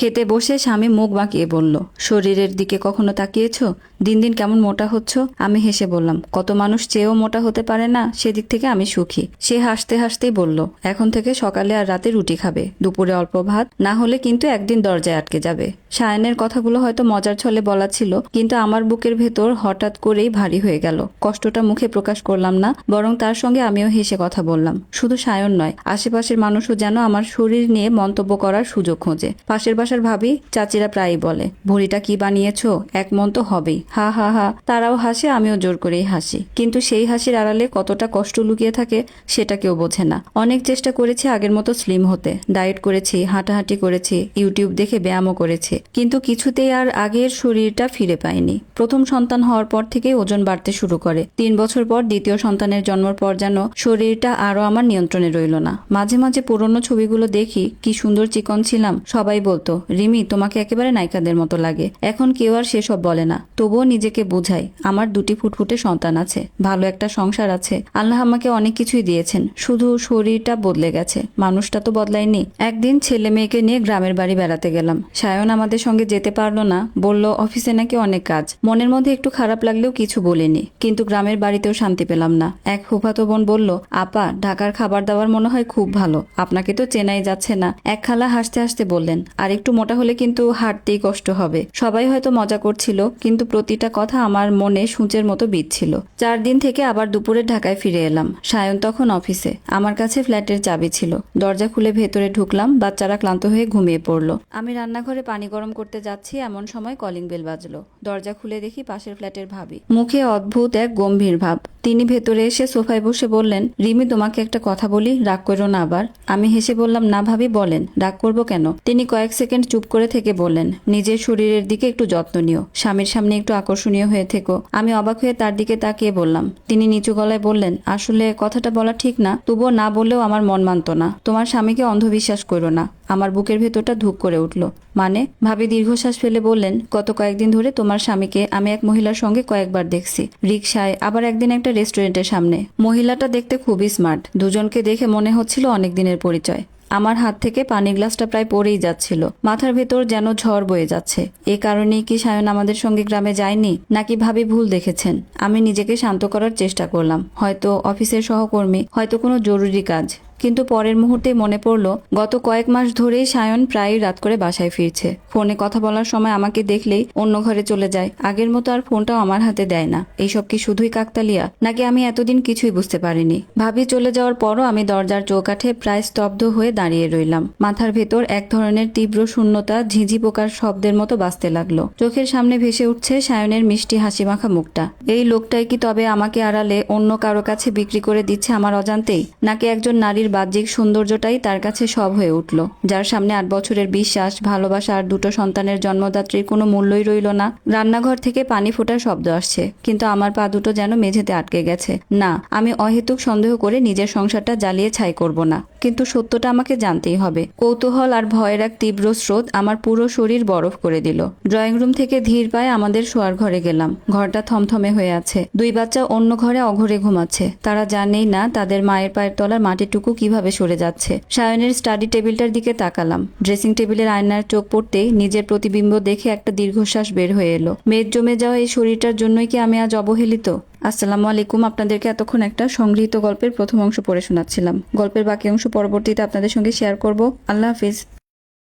খেতে বসে স্বামী মুখ বাঁকিয়ে বলল, শরীরের দিকে কখনো তাকিয়েছো? দিন দিন কেমন মোটা হচ্ছ। আমি হেসে বললাম, কত মানুষ চেয়েও মোটা হতে পারে না, সেদিক থেকে আমি সুখী। সে হাসতে হাসতেই বলল, এখন থেকে সকালে আর রাতে রুটি খাবে, দুপুরে অল্প ভাত, না হলে কিন্তু একদিন দরজায় আটকে যাবে। সায়নের কথাগুলো হয়তো মজার ছলে বলা ছিল, কিন্তু আমার বুকের ভেতর হঠাৎ করেই ভারী হয়ে গেল। কষ্টটা মুখে প্রকাশ করলাম না, বরং তার সঙ্গে আমিও হেসে কথা বললাম। শুধু সায়ন নয়, আশেপাশের মানুষও যেন আমার শরীর নিয়ে মন্তব্য করার সুযোগ খোঁজে। পাশের বাসার ভাবি চাচিরা প্রায়ই বলে, ভুঁড়িটা কি বানিয়েছো? এক মন তো হবেই, হা হা হা। তারাও হাসে, আমিও জোর করেই হাসি। কিন্তু সেই হাসির আড়ালে কতটা কষ্ট লুকিয়ে থাকে সেটা কেউ বোঝে না। অনেক চেষ্টা করেছি আগের মতো স্লিম হতে, ডায়েট করেছি, হাঁটাহাঁটি করেছি, ইউটিউব দেখে ব্যায়ামও করেছি, কিন্তু কিছুতেই আর আগের শরীরটা ফিরে পাইনি। প্রথম সন্তান হওয়ার পর থেকেই ওজন বাড়তে শুরু করে। 3 বছর পর দ্বিতীয় সন্তানের জন্মের পর যেন শরীরটা আরো আমার নিয়ন্ত্রণে রইল না। মাঝে মাঝে পুরনো ছবিগুলো দেখি, কি সুন্দর চিকন ছিলাম। সবাই বলতো, রিমি তোমাকে একেবারে নায়িকাদের মতো লাগে। এখন কেউ আর সেসব বলে না, তবুও নিজেকে বুঝাই, আমার 2টি ফুটফুটে সন্তান আছে, ভালো একটা সংসার আছে। আল্লাহ আমাকে অনেক কিছুই দিয়েছেন, শুধু শরীরটা বদলে গেছে, মানুষটা তো বদলায়নি। একদিন ছেলে মেয়েকে নিয়ে গ্রামের বাড়ি বেড়াতে গেলাম। সায়ন আমাদের সঙ্গে যেতে পারলো না, বলল অফিসে নাকি অনেক কাজ। মনের মধ্যে একটু খারাপ লাগলেও কিছু বলিনি, কিন্তু গ্রামের বাড়িতেও শান্তি পেলাম না। এক ফুফাতো বোন বলল, আপা ঢাকার খাবার দাবার মনে হয় খুব ভালো, আপনাকে তো চেনাই যাচ্ছে না। এক খালা হাসতে হাসতে বললেন, আর একটু মোটা হলে কিন্তু হাঁটতেই কষ্ট হবে। সবাই হয়তো মজা করছিল, কিন্তু প্রতিটা কথা আমার মনে সূঁচের মতো বিঁধছিল। 4 দিন থেকে আবার দুপুরে ঢাকায় ফিরে এলাম। সায়ন তখন অফিসে, আমার কাছে ফ্ল্যাটের চাবি ছিল। দরজা খুলে ভেতরে ঢুকলাম, বাচ্চারা ক্লান্ত হয়ে ঘুমিয়ে পড়লো। আমি রান্নাঘরে পানি গরম করতে যাচ্ছি, এমন সময় কলিং বেল বাজলো। দরজা খুলে দেখি পাশের ফ্ল্যাটের ভাবি, মুখে অদ্ভুত এক গম্ভীর ভাব। তিনি ভেতরে এসে সোফায় বসে বললেন, রিমি তোমাকে একটা কথা বলি, রাগ করো না আবার। আমি হেসে বললাম, না ভাবি বলেন, রাগ করবো কেন? তিনি কয়েক সেকেন্ড চুপ করে থেকে বললেন, নিজের শরীরের দিকে একটু যত্ন নিও, স্বামীর সামনে একটু আকর্ষণীয় হয়ে থেকো। আমি অবাক হয়ে তার দিকে তাকিয়ে বললাম। তিনি নিচু গলায় বললেন, আসলে কথাটা বলা ঠিক না, তবুও না বললেও আমার মন মানত না। তোমার স্বামীকে অন্ধবিশ্বাস করো না। আমার বুকের ভেতরটা ধুক করে উঠল। মানে? ভাবি দীর্ঘশ্বাস ফেলে বললেন, গত কয়েকদিন ধরে তোমার স্বামীকে আমি এক মহিলার সঙ্গে কয়েকবার দেখছি, রিকশায়, আবার একদিন একটা রেস্টুরেন্টের সামনে। মহিলাটা দেখতে খুবই স্মার্ট, দুজনকে দেখে মনে হচ্ছিল অনেক দিনের পরিচয়। আমার হাত থেকে পানি গ্লাসটা প্রায় পড়েই যাচ্ছিল, মাথার ভেতর যেন ঝড় বয়ে যাচ্ছে। এ কারণেই কি সায়ন আমাদের সঙ্গে গ্রামে যায়নি, নাকি ভাবি ভুল দেখেছেন? আমি নিজেকে শান্ত করার চেষ্টা করলাম, হয়তো অফিসের সহকর্মী, হয়তো কোনো জরুরি কাজ। কিন্তু পরের মুহূর্তে মনে পড়ল, গত কয়েক মাস ধরেই সায়ন প্রায়ই রাত করে বাসায় ফিরছে। ফোনে কথা বলার সময় আমাকে দেখলেই অন্য ঘরে চলে যায়, আগের মতো আর ফোনটাও আমার হাতে দেয় না। এইসব কি শুধুই কাকতালিয়া, নাকি আমি এতদিন কিছুই বুঝতে পারিনি? ভাবি চলে যাওয়ার পরও আমি দরজার চৌকাঠে প্রায় স্তব্ধ হয়ে দাঁড়িয়ে রইলাম। মাথার ভেতর এক ধরনের তীব্র শূন্যতা ঝিঝি পোকার শব্দের মতো বাজতে লাগলো। চোখের সামনে ভেসে উঠছে সায়নের মিষ্টি হাসি মাখা মুখটা। এই লোকটাই কি তবে আমাকে আড়ালে অন্য কারো কাছে বিক্রি করে দিচ্ছে আমার অজান্তেই, নাকি একজন নারীর বাহ্যিক সৌন্দর্যটাই তার কাছে সব হয়ে উঠল, যার সামনে 8 বছরের বিশ্বাস, ভালোবাসা আর 2টো সন্তানের জন্মদাত্রীর কোনো মূল্যই রইল না? রান্নাঘর থেকে পানি ফোটার শব্দ আসছে, কিন্তু আমার পা দুটো যেন মেঝেতে আটকে গেছে। না, আমি অহেতুক সন্দেহ করে নিজের সংসারটা জ্বালিয়ে ছাই করব না, কিন্তু সত্যটা আমাকে জানতেই হবে। কৌতূহল আর ভয়ের এক তীব্র স্রোত আমার পুরো শরীর বরফ করে দিল। ড্রয়িং রুম থেকে ধীর পায়ে আমাদের শোয়ার ঘরে গেলাম। ঘরটা থমথমে হয়ে আছে। 2 বাচ্চা অন্য ঘরে অঘরে ঘুমাচ্ছে। তারা জানেই না তাদের মায়ের পায়ের তলার মাটিটুকু কিভাবে সরে যাচ্ছে। সায়নের স্টাডি টেবিলটার দিকে তাকালাম। ড্রেসিং টেবিলের আয়নার চোখ পড়তেই নিজের প্রতিবিম্ব দেখে একটা দীর্ঘশ্বাস বের হয়ে এলো। মেদ জমে যাওয়া এই শরীরটার জন্যই কি আমি আজ অবহেলিত? আসসালামু আলাইকুম। আপনাদেরকে এতক্ষণ একটা সংগৃহীত গল্পের প্রথম অংশ পড়ে শোনাচ্ছিলাম। গল্পের বাকি অংশ পরবর্তীতে আপনাদের সঙ্গে শেয়ার করব। আল্লাহ হাফিজ।